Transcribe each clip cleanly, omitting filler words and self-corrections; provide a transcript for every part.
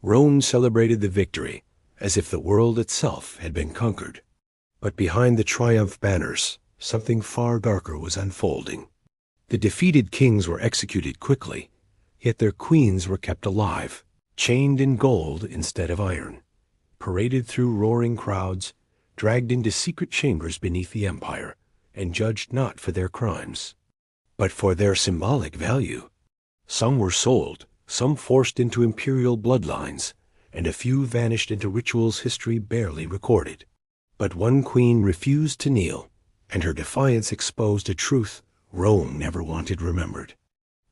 Rome celebrated the victory as if the world itself had been conquered. But behind the triumph banners, something far darker was unfolding. The defeated kings were executed quickly, yet their queens were kept alive, chained in gold instead of iron, paraded through roaring crowds, dragged into secret chambers beneath the empire, and judged not for their crimes, but for their symbolic value. Some were sold, some forced into imperial bloodlines, and a few vanished into rituals history barely recorded. But one queen refused to kneel, and her defiance exposed a truth Rome never wanted remembered.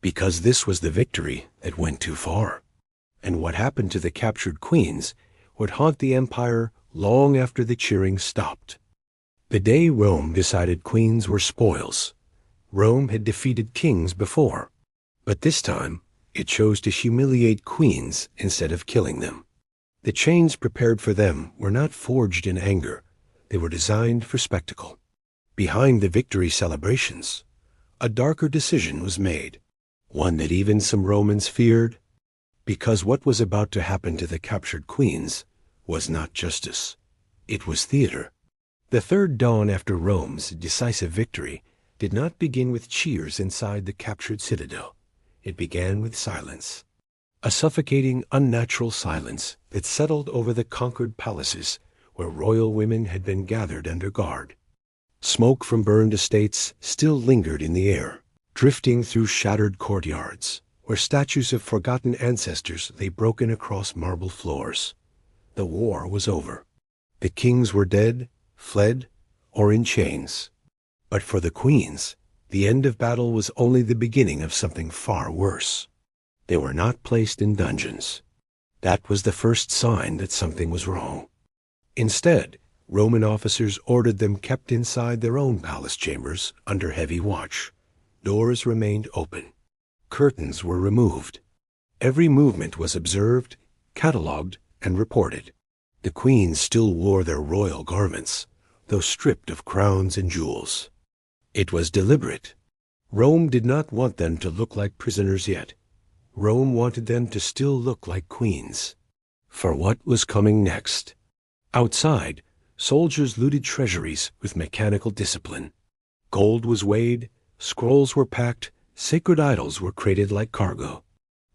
Because this was the victory that went too far. And what happened to the captured queens would haunt the empire long after the cheering stopped. The day Rome decided queens were spoils. Rome had defeated kings before, but this time it chose to humiliate queens instead of killing them. The chains prepared for them were not forged in anger. They were designed for spectacle. Behind the victory celebrations, a darker decision was made, one that even some Romans feared, because what was about to happen to the captured queens was not justice. It was theater. The third dawn after Rome's decisive victory did not begin with cheers inside the captured citadel. It began with silence. A suffocating, unnatural silence that settled over the conquered palaces where royal women had been gathered under guard. Smoke from burned estates still lingered in the air, drifting through shattered courtyards, where statues of forgotten ancestors lay broken across marble floors. The war was over. The kings were dead, fled, or in chains. But for the queens, the end of battle was only the beginning of something far worse. They were not placed in dungeons. That was the first sign that something was wrong. Instead, Roman officers ordered them kept inside their own palace chambers under heavy watch. Doors remained open. Curtains were removed. Every movement was observed, catalogued, and reported. The queens still wore their royal garments, though stripped of crowns and jewels. It was deliberate. Rome did not want them to look like prisoners yet. Rome wanted them to still look like queens. For what was coming next? Outside, soldiers looted treasuries with mechanical discipline. Gold was weighed, scrolls were packed, sacred idols were crated like cargo.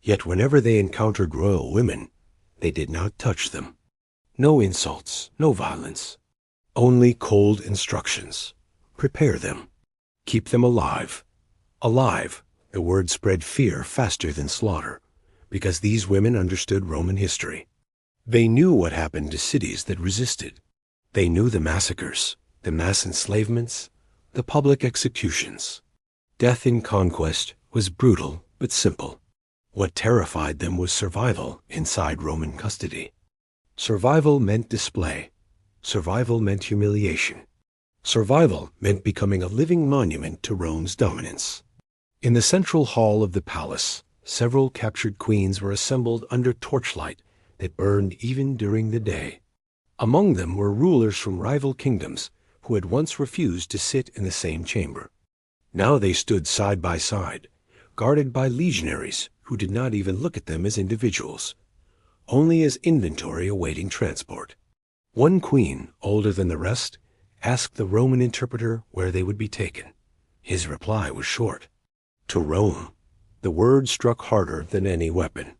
Yet whenever they encountered royal women, they did not touch them. No insults, no violence. Only cold instructions. Prepare them. Keep them alive. Alive, the word spread fear faster than slaughter, because these women understood Roman history. They knew what happened to cities that resisted. They knew the massacres, the mass enslavements, the public executions. Death in Conquest was brutal but simple. What terrified them was survival inside Roman custody. Survival meant display. Survival meant humiliation. Survival meant becoming a living monument to Rome's dominance. In the central hall of the palace, several captured queens were assembled under torchlight that burned even during the day. Among them were rulers from rival kingdoms who had once refused to sit in the same chamber. Now they stood side by side, guarded by legionaries who did not even look at them as individuals, only as inventory awaiting transport. One queen, older than the rest, asked the Roman interpreter where they would be taken. His reply was short. To Rome. The word struck harder than any weapon.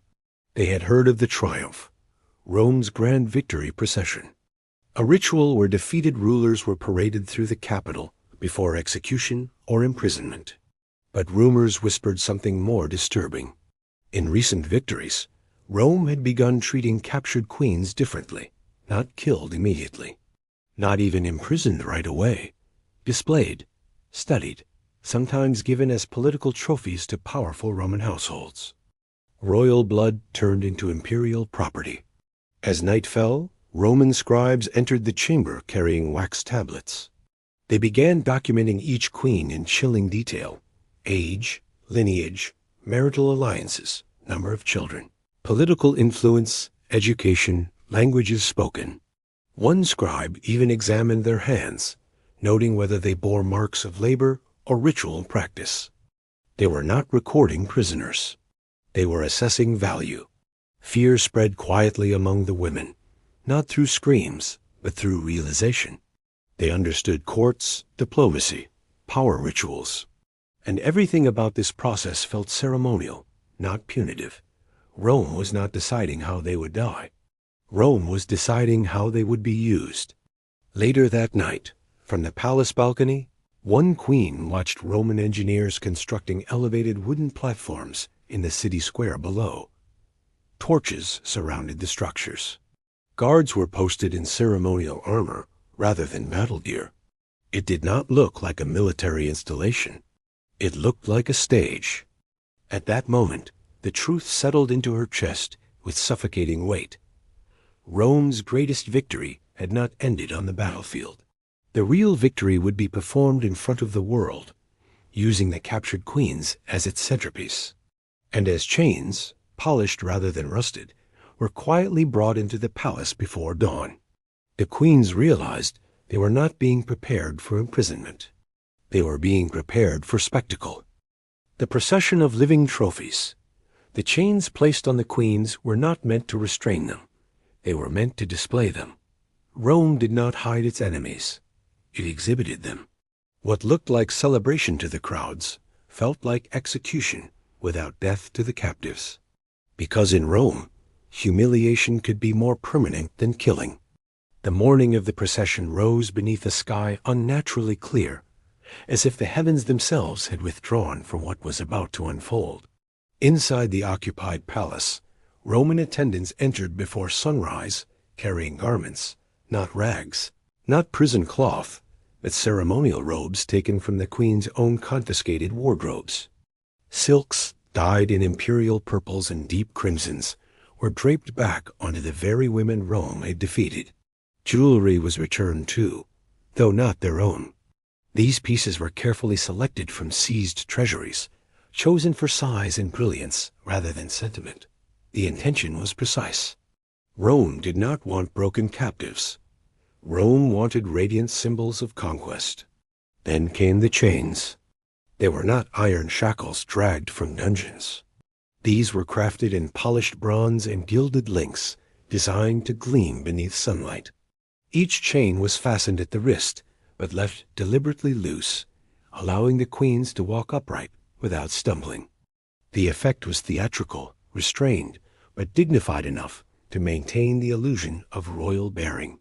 They had heard of the triumph, Rome's grand victory procession, a ritual where defeated rulers were paraded through the capital before execution or imprisonment. But rumors whispered something more disturbing. In recent victories, Rome had begun treating captured queens differently, not killed immediately, not even imprisoned right away, displayed, studied, sometimes given as political trophies to powerful Roman households. Royal blood turned into imperial property. As night fell, Roman scribes entered the chamber carrying wax tablets. They began documenting each queen in chilling detail: age, lineage, marital alliances, number of children, political influence, education, languages spoken. One scribe even examined their hands, noting whether they bore marks of labor or ritual practice. They were not recording prisoners. They were assessing value. Fear spread quietly among the women, not through screams, but through realization. They understood courts, diplomacy, power rituals, and everything about this process felt ceremonial, not punitive. Rome was not deciding how they would die. Rome was deciding how they would be used. Later that night, from the palace balcony, one queen watched Roman engineers constructing elevated wooden platforms in the city square below. Torches surrounded the structures. Guards were posted in ceremonial armor rather than battle gear. It did not look like a military installation. It looked like a stage. At that moment, the truth settled into her chest with suffocating weight. Rome's greatest victory had not ended on the battlefield. The real victory would be performed in front of the world, using the captured queens as its centerpiece. And as chains, polished rather than rusted, were quietly brought into the palace before dawn, the queens realized they were not being prepared for imprisonment. They were being prepared for spectacle. The procession of living trophies. The chains placed on the queens were not meant to restrain them. They were meant to display them. Rome did not hide its enemies. It exhibited them. What looked like celebration to the crowds felt like execution without death to the captives. Because in Rome, humiliation could be more permanent than killing. The morning of the procession rose beneath a sky unnaturally clear, as if the heavens themselves had withdrawn from what was about to unfold. Inside the occupied palace, Roman attendants entered before sunrise, carrying garments, not rags, not prison cloth, but ceremonial robes taken from the queen's own confiscated wardrobes. Silks, dyed in imperial purples and deep crimsons, were draped back onto the very women Rome had defeated. Jewelry was returned too, though not their own. These pieces were carefully selected from seized treasuries, chosen for size and brilliance rather than sentiment. The intention was precise. Rome did not want broken captives. Rome wanted radiant symbols of conquest. Then came the chains. They were not iron shackles dragged from dungeons. These were crafted in polished bronze and gilded links, designed to gleam beneath sunlight. Each chain was fastened at the wrist, but left deliberately loose, allowing the queens to walk upright without stumbling. The effect was theatrical, restrained, but dignified enough to maintain the illusion of royal bearing.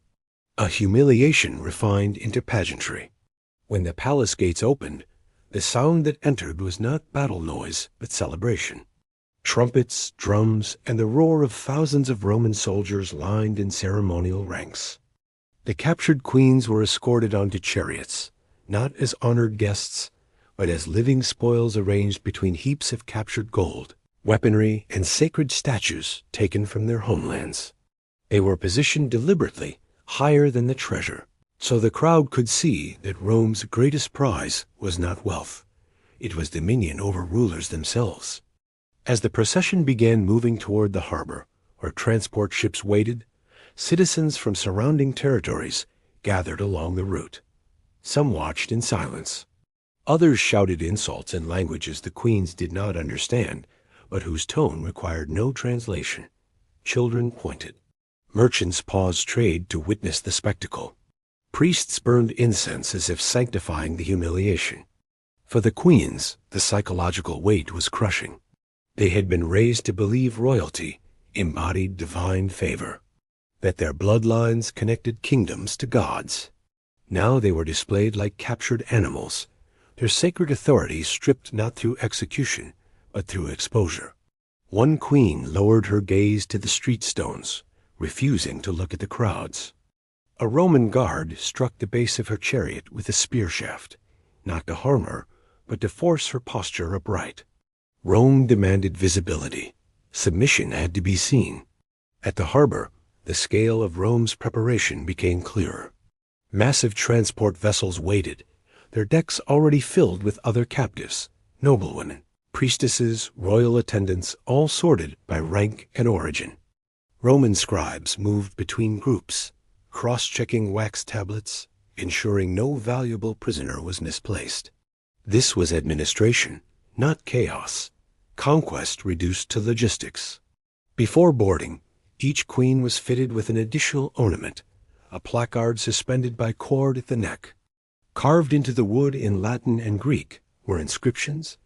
A humiliation refined into pageantry. When the palace gates opened, the sound that entered was not battle noise, but celebration. Trumpets, drums, and the roar of thousands of Roman soldiers lined in ceremonial ranks. The captured queens were escorted onto chariots, not as honored guests, but as living spoils arranged between heaps of captured gold, weaponry, and sacred statues taken from their homelands. They were positioned deliberately higher than the treasure, so the crowd could see that Rome's greatest prize was not wealth. It was dominion over rulers themselves. As the procession began moving toward the harbor, where transport ships waited, citizens from surrounding territories gathered along the route. Some watched in silence. Others shouted insults in languages the queens did not understand, but whose tone required no translation. Children pointed. Merchants paused trade to witness the spectacle. Priests burned incense as if sanctifying the humiliation. For the queens, the psychological weight was crushing. They had been raised to believe royalty embodied divine favor, that their bloodlines connected kingdoms to gods. Now they were displayed like captured animals, their sacred authority stripped not through execution, but through exposure. One queen lowered her gaze to the street stones, refusing to look at the crowds. A Roman guard struck the base of her chariot with a spear shaft, not to harm her, but to force her posture upright. Rome demanded visibility. Submission had to be seen. At the harbor, the scale of Rome's preparation became clearer. Massive transport vessels waited, their decks already filled with other captives, noblewomen, priestesses, royal attendants, all sorted by rank and origin. Roman scribes moved between groups, cross-checking wax tablets, ensuring no valuable prisoner was misplaced. This was administration, not chaos. Conquest reduced to logistics. Before boarding, each queen was fitted with an additional ornament, a placard suspended by cord at the neck. Carved into the wood in Latin and Greek were inscriptions,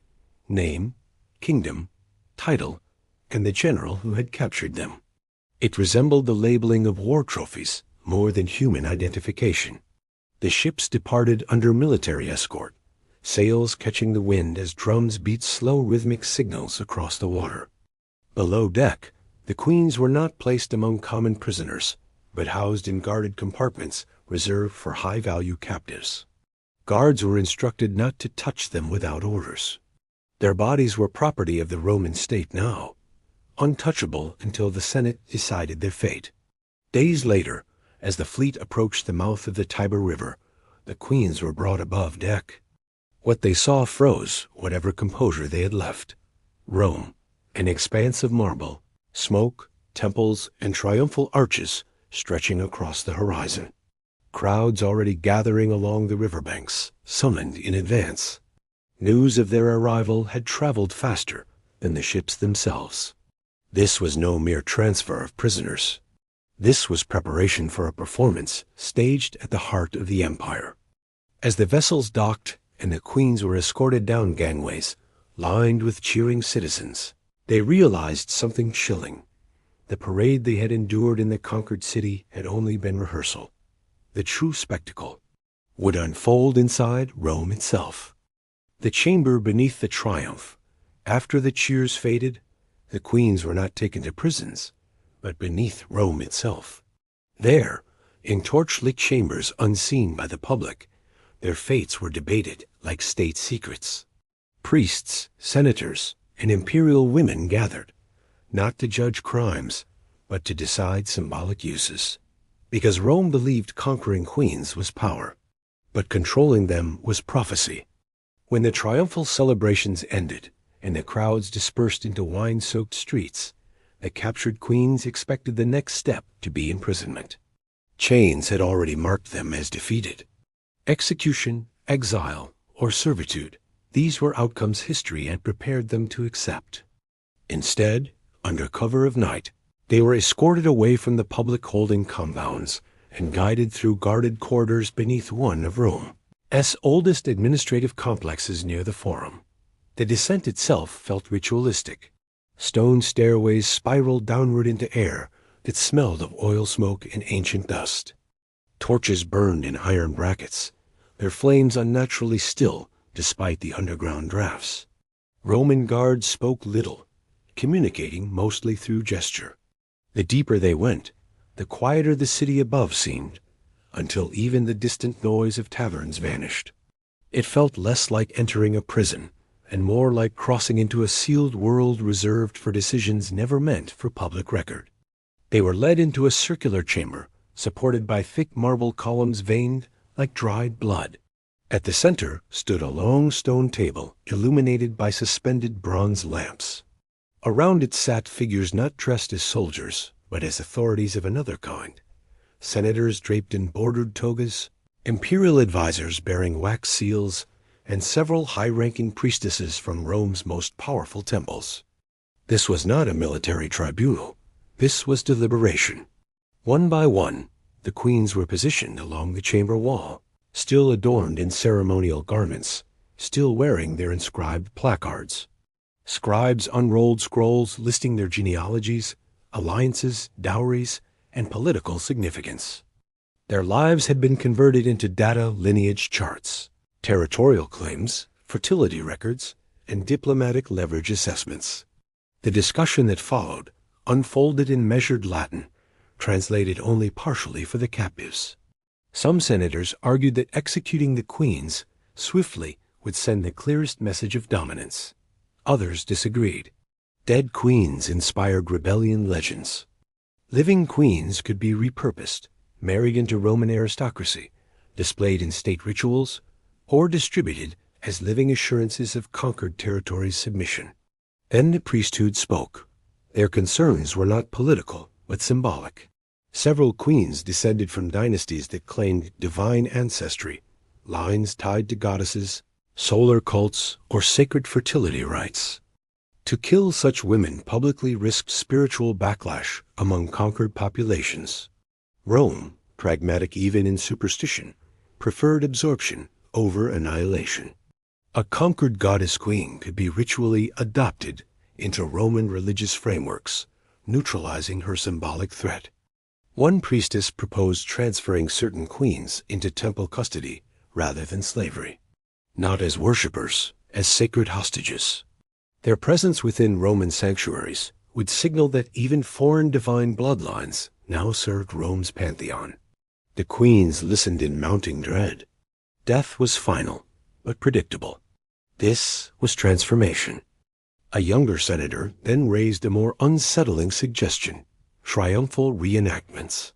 name, kingdom, title, and the general who had captured them. It resembled the labeling of war trophies more than human identification. The ships departed under military escort, sails catching the wind as drums beat slow rhythmic signals across the water. Below deck, the queens were not placed among common prisoners, but housed in guarded compartments reserved for high-value captives. Guards were instructed not to touch them without orders. Their bodies were property of the Roman state now, untouchable until the Senate decided their fate. Days later, as the fleet approached the mouth of the Tiber River, the queens were brought above deck. What they saw froze whatever composure they had left. Rome, an expanse of marble, smoke, temples, and triumphal arches stretching across the horizon. Crowds already gathering along the riverbanks, summoned in advance. News of their arrival had traveled faster than the ships themselves. This was no mere transfer of prisoners. This was preparation for a performance staged at the heart of the empire. As the vessels docked and the queens were escorted down gangways, lined with cheering citizens, they realized something chilling. The parade they had endured in the conquered city had only been rehearsal. The true spectacle would unfold inside Rome itself. The chamber beneath the triumph. After the cheers faded, the queens were not taken to prisons, but beneath Rome itself. There, in torch-lit chambers unseen by the public, their fates were debated like state secrets. Priests, senators, and imperial women gathered, not to judge crimes, but to decide symbolic uses. Because Rome believed conquering queens was power, but controlling them was prophecy. When the triumphal celebrations ended and the crowds dispersed into wine-soaked streets, the captured queens expected the next step to be imprisonment. Chains had already marked them as defeated. Execution, exile, or servitude, these were outcomes history had prepared them to accept. Instead, under cover of night, they were escorted away from the public holding compounds and guided through guarded corridors beneath one of Rome's oldest administrative complexes near the Forum. The descent itself felt ritualistic. Stone stairways spiraled downward into air that smelled of oil smoke and ancient dust. Torches burned in iron brackets, their flames unnaturally still despite the underground drafts. Roman guards spoke little, communicating mostly through gesture. The deeper they went, the quieter the city above seemed, until even the distant noise of taverns vanished. It felt less like entering a prison, and more like crossing into a sealed world reserved for decisions never meant for public record. They were led into a circular chamber, supported by thick marble columns veined like dried blood. At the center stood a long stone table illuminated by suspended bronze lamps. Around it sat figures not dressed as soldiers, but as authorities of another kind. Senators draped in bordered togas, imperial advisors bearing wax seals, and several high-ranking priestesses from Rome's most powerful temples. This was not a military tribunal. This was deliberation. One by one, the queens were positioned along the chamber wall, still adorned in ceremonial garments, still wearing their inscribed placards. Scribes unrolled scrolls listing their genealogies, alliances, dowries, and political significance. Their lives had been converted into data lineage charts, territorial claims, fertility records, and diplomatic leverage assessments. The discussion that followed unfolded in measured Latin, translated only partially for the captives. Some senators argued that executing the queens swiftly would send the clearest message of dominance. Others disagreed. Dead queens inspired rebellion legends. Living queens could be repurposed, married into Roman aristocracy, displayed in state rituals, or distributed as living assurances of conquered territories' submission. Then the priesthood spoke. Their concerns were not political, but symbolic. Several queens descended from dynasties that claimed divine ancestry, lines tied to goddesses, solar cults, or sacred fertility rites. To kill such women publicly risked spiritual backlash among conquered populations. Rome, pragmatic even in superstition, preferred absorption over annihilation. A conquered goddess queen could be ritually adopted into Roman religious frameworks, neutralizing her symbolic threat. One priestess proposed transferring certain queens into temple custody rather than slavery, not as worshippers, as sacred hostages. Their presence within Roman sanctuaries would signal that even foreign divine bloodlines now served Rome's pantheon. The queens listened in mounting dread. Death was final, but predictable. This was transformation. A younger senator then raised a more unsettling suggestion: triumphal reenactments.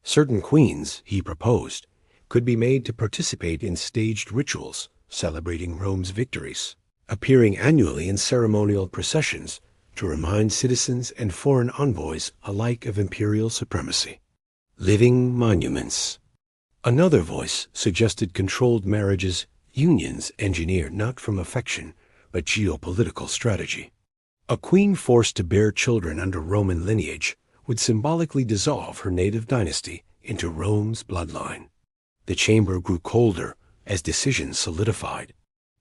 Certain queens, he proposed, could be made to participate in staged rituals celebrating Rome's victories, appearing annually in ceremonial processions to remind citizens and foreign envoys alike of imperial supremacy. Living monuments. Another voice suggested controlled marriages, unions engineered not from affection, but geopolitical strategy. A queen forced to bear children under Roman lineage would symbolically dissolve her native dynasty into Rome's bloodline. The chamber grew colder as decisions solidified.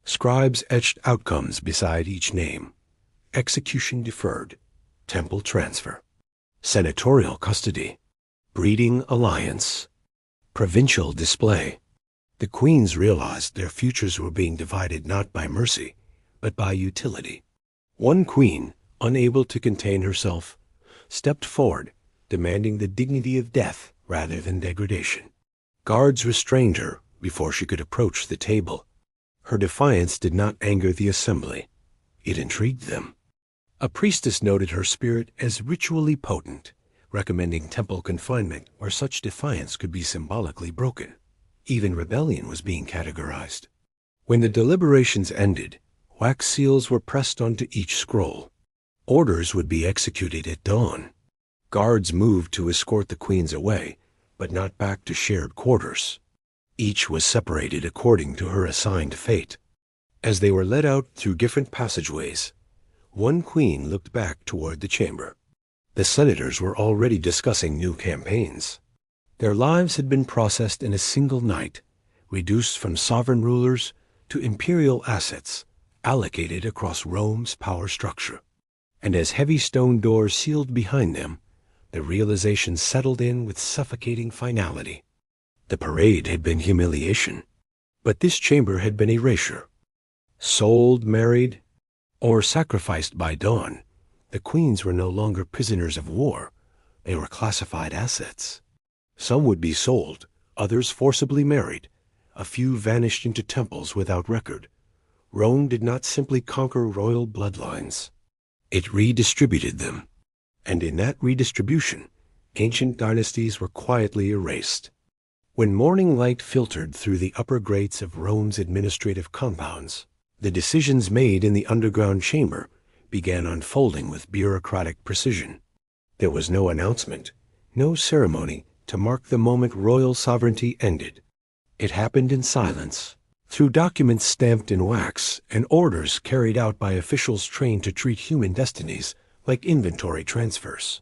Scribes etched outcomes beside each name. Execution deferred. Temple transfer. Senatorial custody. Breeding alliance. Provincial display. The queens realized their futures were being divided not by mercy, but by utility. One queen, unable to contain herself, stepped forward, demanding the dignity of death rather than degradation. Guards restrained her before she could approach the table. Her defiance did not anger the assembly. It intrigued them. A priestess noted her spirit as ritually potent, recommending temple confinement where such defiance could be symbolically broken. Even rebellion was being categorized. When the deliberations ended, wax seals were pressed onto each scroll. Orders would be executed at dawn. Guards moved to escort the queens away, but not back to shared quarters. Each was separated according to her assigned fate. As they were led out through different passageways, one queen looked back toward the chamber. The senators were already discussing new campaigns. Their lives had been processed in a single night, reduced from sovereign rulers to imperial assets allocated across Rome's power structure. And as heavy stone doors sealed behind them, the realization settled in with suffocating finality. The parade had been humiliation, but this chamber had been erasure. Sold, married, or sacrificed by dawn, the queens were no longer prisoners of war. They were classified assets. Some would be sold, others forcibly married. A few vanished into temples without record. Rome did not simply conquer royal bloodlines. It redistributed them. And in that redistribution, ancient dynasties were quietly erased. When morning light filtered through the upper grates of Rome's administrative compounds, the decisions made in the underground chamber began unfolding with bureaucratic precision. There was no announcement, no ceremony to mark the moment royal sovereignty ended. It happened in silence, through documents stamped in wax and orders carried out by officials trained to treat human destinies like inventory transfers.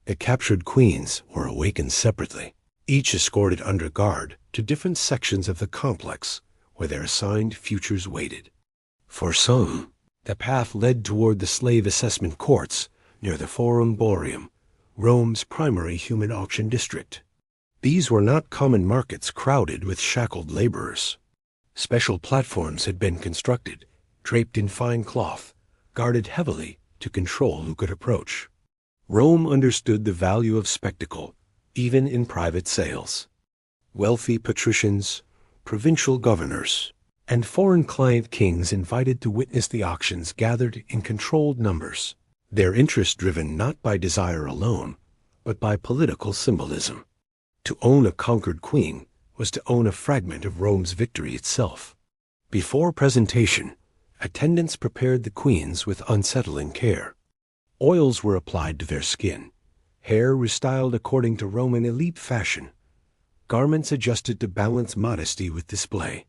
The captured queens were awakened separately, each escorted under guard to different sections of the complex where their assigned futures waited. For some, the path led toward the slave assessment courts near the Forum Boarium, Rome's primary human auction district. These were not common markets crowded with shackled laborers. Special platforms had been constructed, draped in fine cloth, guarded heavily to control who could approach. Rome understood the value of spectacle, even in private sales. Wealthy patricians, provincial governors, and foreign client kings invited to witness the auctions gathered in controlled numbers, their interest driven not by desire alone, but by political symbolism. To own a conquered queen was to own a fragment of Rome's victory itself. Before presentation, attendants prepared the queens with unsettling care. Oils were applied to their skin, hair restyled according to Roman elite fashion, garments adjusted to balance modesty with display.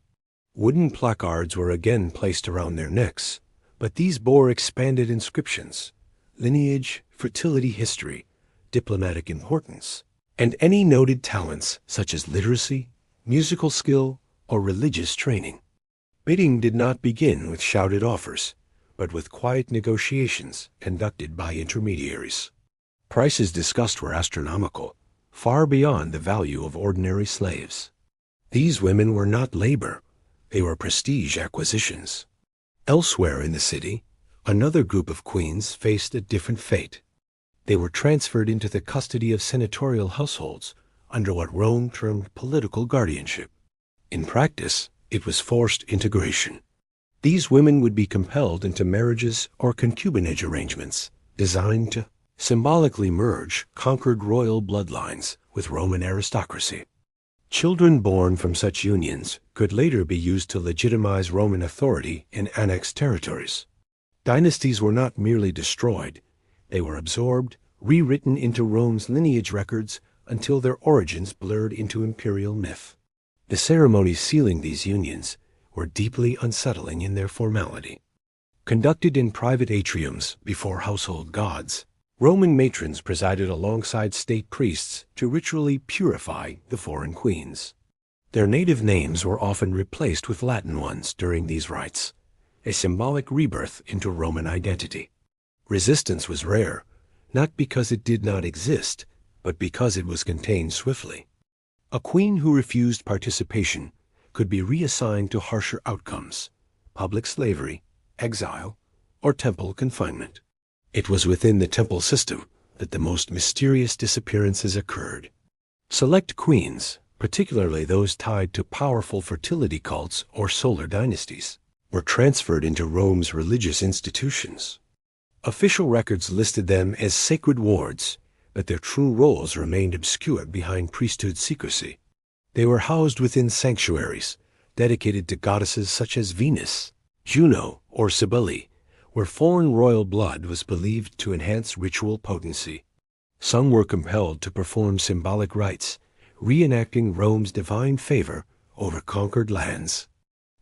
Wooden placards were again placed around their necks, But these bore expanded inscriptions, lineage, fertility history, diplomatic importance, and any noted talents such as literacy, musical skill, or religious training. Bidding did not begin with shouted offers, but with quiet negotiations conducted by intermediaries. Prices discussed were astronomical, far beyond the value of ordinary slaves. These women were not labor, they were prestige acquisitions. Elsewhere in the city, another group of queens faced a different fate. They were transferred into the custody of senatorial households under what Rome termed political guardianship. In practice, it was forced integration. These women would be compelled into marriages or concubinage arrangements designed to symbolically merge conquered royal bloodlines with Roman aristocracy. Children born from such unions could later be used to legitimize Roman authority in annexed territories. Dynasties were not merely destroyed, they were absorbed, rewritten into Rome's lineage records until their origins blurred into imperial myth. The ceremonies sealing these unions were deeply unsettling in their formality. Conducted in private atriums before household gods, Roman matrons presided alongside state priests to ritually purify the foreign queens. Their native names were often replaced with Latin ones during these rites, a symbolic rebirth into Roman identity. Resistance was rare, not because it did not exist, but because it was contained swiftly. A queen who refused participation could be reassigned to harsher outcomes: public slavery, exile, or temple confinement. It was within the temple system that the most mysterious disappearances occurred. Select queens, particularly those tied to powerful fertility cults or solar dynasties, were transferred into Rome's religious institutions. Official records listed them as sacred wards, but their true roles remained obscure behind priesthood secrecy. They were housed within sanctuaries dedicated to goddesses such as Venus, Juno, or Cybele, where foreign royal blood was believed to enhance ritual potency. Some were compelled to perform symbolic rites, reenacting Rome's divine favor over conquered lands.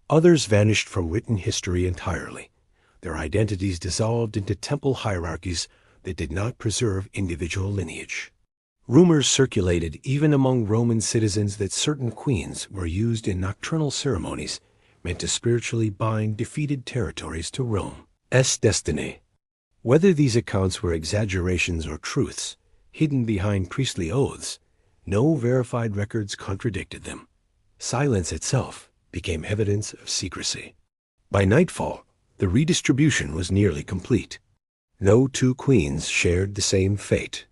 Others vanished from written history entirely, their identities dissolved into temple hierarchies that did not preserve individual lineage. Rumors circulated even among Roman citizens that certain queens were used in nocturnal ceremonies meant to spiritually bind defeated territories to Rome's destiny. Whether these accounts were exaggerations or truths, hidden behind priestly oaths, no verified records contradicted them. Silence itself became evidence of secrecy. By nightfall, the redistribution was nearly complete. No two queens shared the same fate.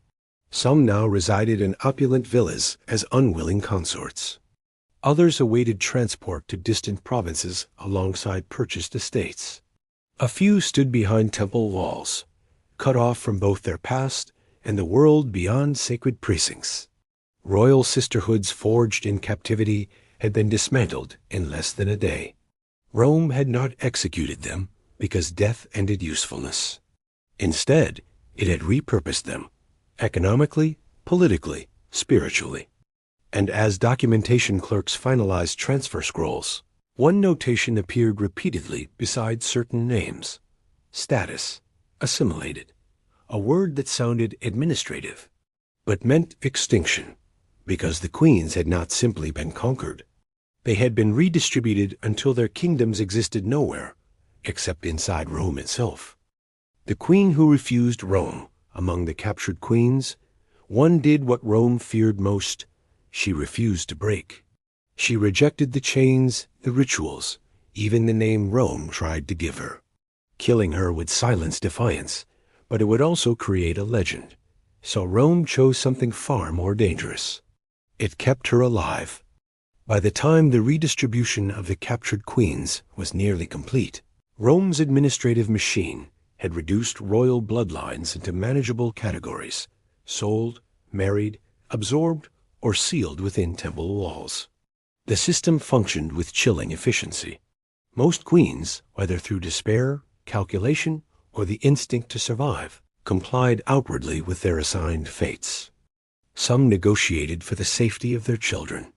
Some now resided in opulent villas as unwilling consorts. Others awaited transport to distant provinces alongside purchased estates. A few stood behind temple walls, cut off from both their past and the world beyond sacred precincts. Royal sisterhoods forged in captivity had been dismantled in less than a day. Rome had not executed them because death ended usefulness. Instead, it had repurposed them, economically, politically, spiritually. And as documentation clerks finalized transfer scrolls, one notation appeared repeatedly beside certain names: status, assimilated, a word that sounded administrative, but meant extinction, because the queens had not simply been conquered. They had been redistributed until their kingdoms existed nowhere, except inside Rome itself. The queen who refused Rome, among the captured queens, one did what Rome feared most: she refused to break. She rejected the chains, the rituals, even the name Rome tried to give her. Killing her would silence defiance, but it would also create a legend. So Rome chose something far more dangerous. It kept her alive. By the time the redistribution of the captured queens was nearly complete, Rome's administrative machine had reduced royal bloodlines into manageable categories: sold, married, absorbed, or sealed within temple walls. The system functioned with chilling efficiency. Most queens, whether through despair, calculation, or the instinct to survive, complied outwardly with their assigned fates. Some negotiated for the safety of their children.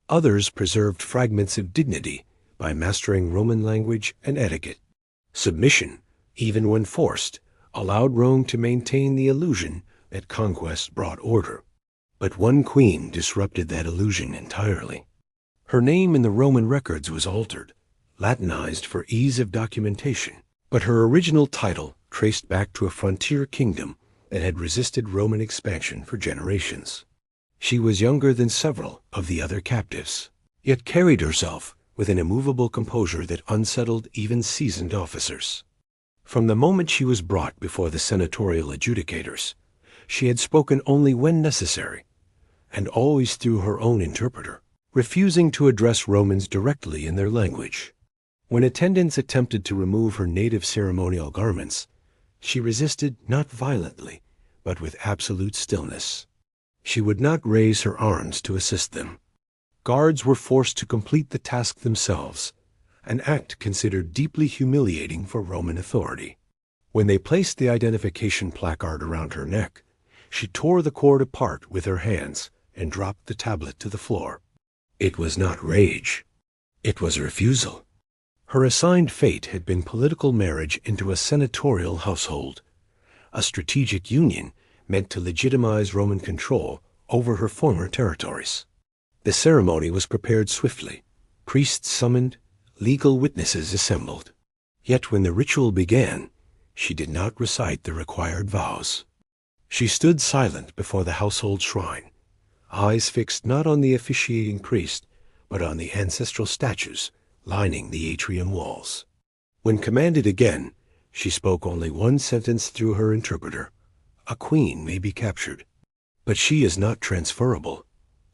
Others preserved fragments of dignity by mastering Roman language and etiquette. Submission even when forced, allowed Rome to maintain the illusion that conquest brought order. But one queen disrupted that illusion entirely. Her name in the Roman records was altered, Latinized for ease of documentation, but her original title traced back to a frontier kingdom that had resisted Roman expansion for generations. She was younger than several of the other captives, yet carried herself with an immovable composure that unsettled even seasoned officers. From the moment she was brought before the senatorial adjudicators, she had spoken only when necessary, and always through her own interpreter, refusing to address Romans directly in their language. When attendants attempted to remove her native ceremonial garments, she resisted not violently, but with absolute stillness. She would not raise her arms to assist them. Guards were forced to complete the task themselves, an act considered deeply humiliating for Roman authority. When they placed the identification placard around her neck, she tore the cord apart with her hands and dropped the tablet to the floor. It was not rage. It was refusal. Her assigned fate had been political marriage into a senatorial household, a strategic union meant to legitimize Roman control over her former territories. The ceremony was prepared swiftly, priests summoned, legal witnesses assembled. Yet when the ritual began, she did not recite the required vows. She stood silent before the household shrine, eyes fixed not on the officiating priest, but on the ancestral statues lining the atrium walls. When commanded again, she spoke only one sentence through her interpreter. A queen may be captured, but she is not transferable.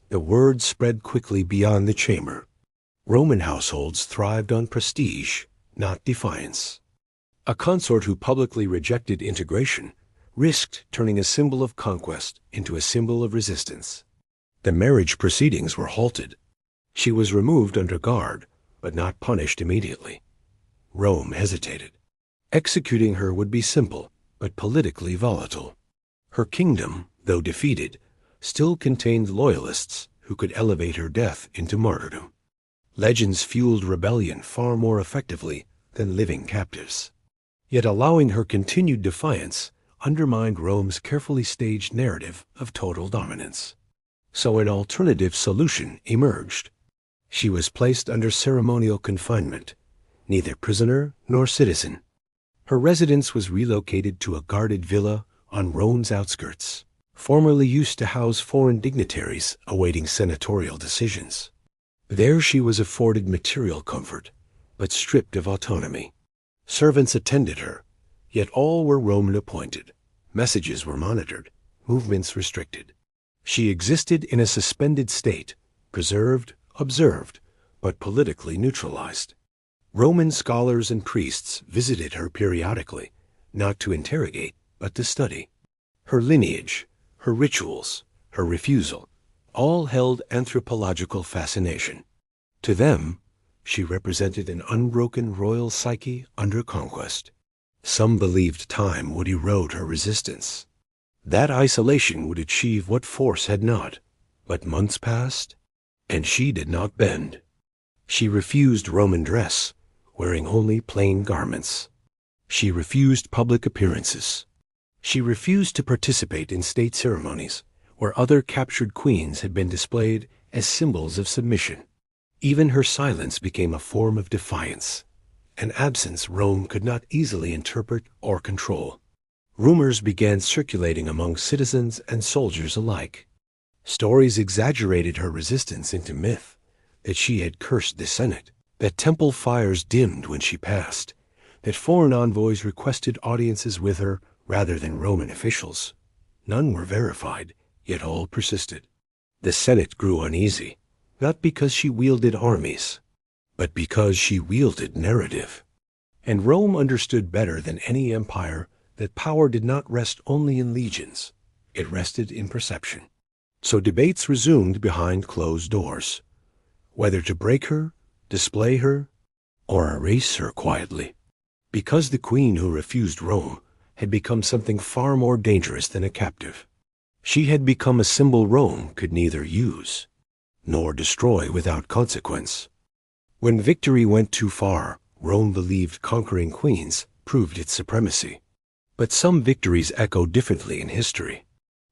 The word spread quickly beyond the chamber. Roman households thrived on prestige, not defiance. A consort who publicly rejected integration risked turning a symbol of conquest into a symbol of resistance. The marriage proceedings were halted. She was removed under guard, but not punished immediately. Rome hesitated. Executing her would be simple, but politically volatile. Her kingdom, though defeated, still contained loyalists who could elevate her death into martyrdom. Legends fueled rebellion far more effectively than living captives. Yet allowing her continued defiance undermined Rome's carefully staged narrative of total dominance. So an alternative solution emerged. She was placed under ceremonial confinement, neither prisoner nor citizen. Her residence was relocated to a guarded villa on Rome's outskirts, formerly used to house foreign dignitaries awaiting senatorial decisions. There she was afforded material comfort, but stripped of autonomy. Servants attended her, yet all were Roman appointed. Messages were monitored, movements restricted. She existed in a suspended state, preserved, observed, but politically neutralized. Roman scholars and priests visited her periodically, not to interrogate, but to study. Her lineage, her rituals, her refusal, all held anthropological fascination. To them, she represented an unbroken royal psyche under conquest. Some believed time would erode her resistance. That isolation would achieve what force had not. But months passed, and she did not bend. She refused Roman dress, wearing only plain garments. She refused public appearances. She refused to participate in state ceremonies where other captured queens had been displayed as symbols of submission. Even her silence became a form of defiance, an absence Rome could not easily interpret or control. Rumors began circulating among citizens and soldiers alike. Stories exaggerated her resistance into myth, that she had cursed the Senate, that temple fires dimmed when she passed, that foreign envoys requested audiences with her rather than Roman officials. None were verified, yet all persisted. The Senate grew uneasy, not because she wielded armies, but because she wielded narrative. And Rome understood better than any empire that power did not rest only in legions. It rested in perception. So debates resumed behind closed doors, whether to break her, display her, or erase her quietly. Because the queen who refused Rome had become something far more dangerous than a captive. She had become a symbol Rome could neither use nor destroy without consequence. When victory went too far, Rome believed conquering queens proved its supremacy. But some victories echo differently in history.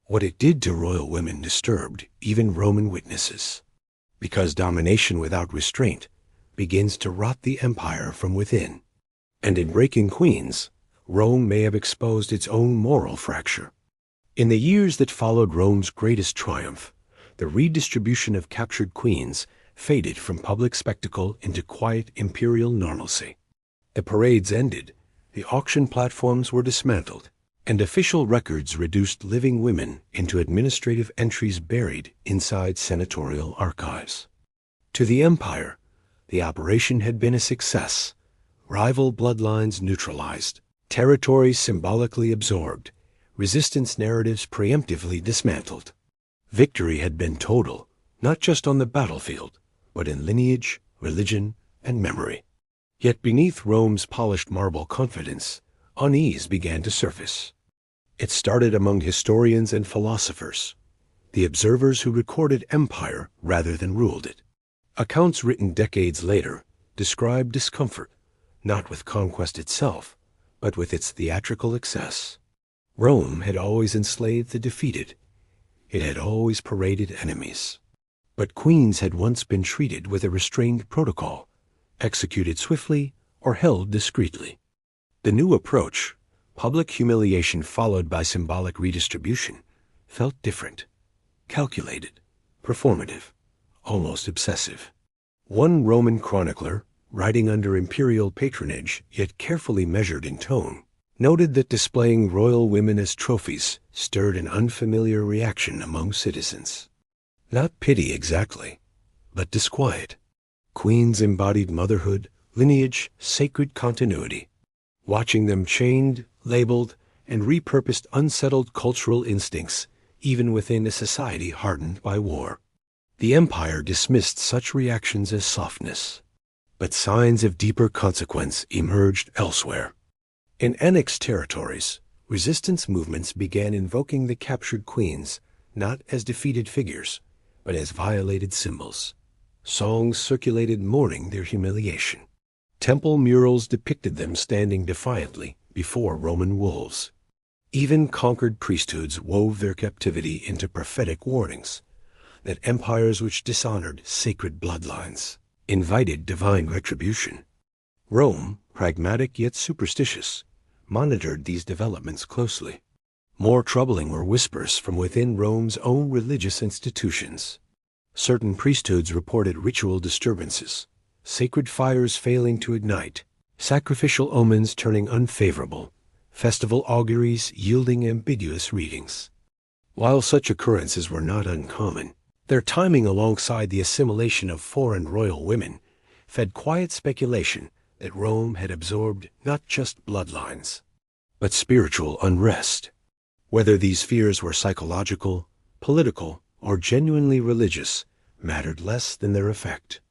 What it did to royal women disturbed even Roman witnesses, because domination without restraint begins to rot the empire from within. And in breaking queens, Rome may have exposed its own moral fracture. In the years that followed Rome's greatest triumph, the redistribution of captured queens faded from public spectacle into quiet imperial normalcy. The parades ended, the auction platforms were dismantled, and official records reduced living women into administrative entries buried inside senatorial archives. To the empire, the operation had been a success. Rival bloodlines neutralized, territories symbolically absorbed, resistance narratives preemptively dismantled. Victory had been total, not just on the battlefield, but in lineage, religion, and memory. Yet beneath Rome's polished marble confidence, unease began to surface. It started among historians and philosophers, the observers who recorded empire rather than ruled it. Accounts written decades later describe discomfort, not with conquest itself, but with its theatrical excess. Rome had always enslaved the defeated. It had always paraded enemies. But queens had once been treated with a restrained protocol, executed swiftly or held discreetly. The new approach, public humiliation followed by symbolic redistribution, felt different, calculated, performative, almost obsessive. One Roman chronicler, writing under imperial patronage yet carefully measured in tone, noted that displaying royal women as trophies stirred an unfamiliar reaction among citizens. Not pity exactly, but disquiet. Queens embodied motherhood, lineage, sacred continuity. Watching them chained, labeled, and repurposed unsettled cultural instincts, even within a society hardened by war. The empire dismissed such reactions as softness. But signs of deeper consequence emerged elsewhere. In annexed territories, resistance movements began invoking the captured queens, not as defeated figures, but as violated symbols. Songs circulated mourning their humiliation. Temple murals depicted them standing defiantly before Roman wolves. Even conquered priesthoods wove their captivity into prophetic warnings that empires which dishonored sacred bloodlines invited divine retribution. Rome, pragmatic yet superstitious, monitored these developments closely. More troubling were whispers from within Rome's own religious institutions. Certain priesthoods reported ritual disturbances, sacred fires failing to ignite, sacrificial omens turning unfavorable, festival auguries yielding ambiguous readings. While such occurrences were not uncommon, their timing alongside the assimilation of foreign royal women fed quiet speculation that Rome had absorbed not just bloodlines, but spiritual unrest. Whether these fears were psychological, political, or genuinely religious mattered less than their effect.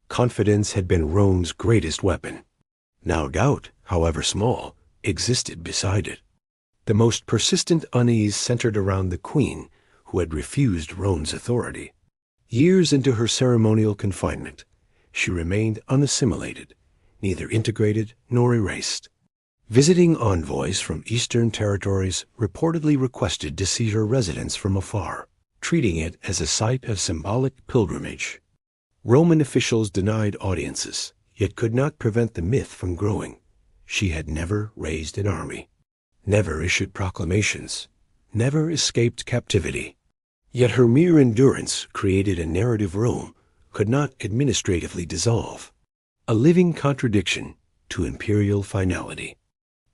Confidence had been Rome's greatest weapon. Now doubt, however small, existed beside it. The most persistent unease centered around the queen, who had refused Rome's authority. Years into her ceremonial confinement, she remained unassimilated, neither integrated nor erased. Visiting envoys from eastern territories reportedly requested to see her residence from afar, treating it as a site of symbolic pilgrimage. Roman officials denied audiences, yet could not prevent the myth from growing. She had never raised an army, never issued proclamations, never escaped captivity. Yet her mere endurance created a narrative Rome could not administratively dissolve, a living contradiction to imperial finality.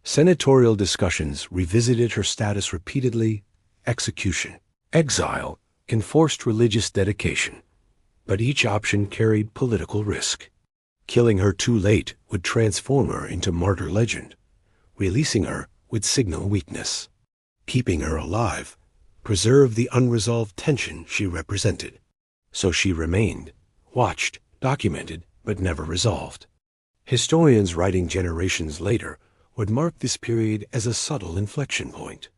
Senatorial discussions revisited her status repeatedly: execution, exile, enforced religious dedication. But each option carried political risk. Killing her too late would transform her into martyr legend. Releasing her would signal weakness. Keeping her alive preserved the unresolved tension she represented. So she remained, watched, documented, but never resolved. Historians writing generations later would mark this period as a subtle inflection point.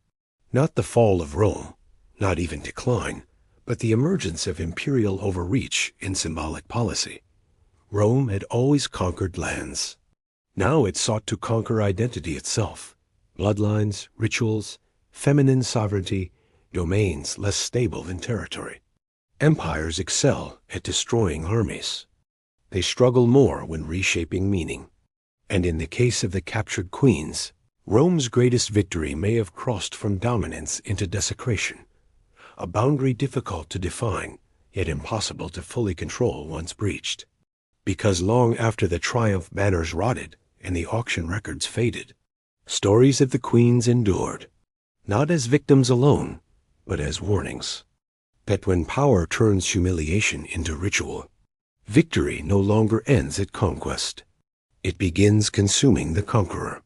Not the fall of Rome, not even decline, but the emergence of imperial overreach in symbolic policy. Rome had always conquered lands. Now it sought to conquer identity itself, bloodlines, rituals, feminine sovereignty, domains less stable than territory. Empires excel at destroying armies. They struggle more when reshaping meaning. And in the case of the captured queens, Rome's greatest victory may have crossed from dominance into desecration, a boundary difficult to define, yet impossible to fully control once breached. Because long after the triumph banners rotted and the auction records faded, stories of the queens endured, not as victims alone, but as warnings. That when power turns humiliation into ritual, victory no longer ends at conquest. It begins consuming the conqueror.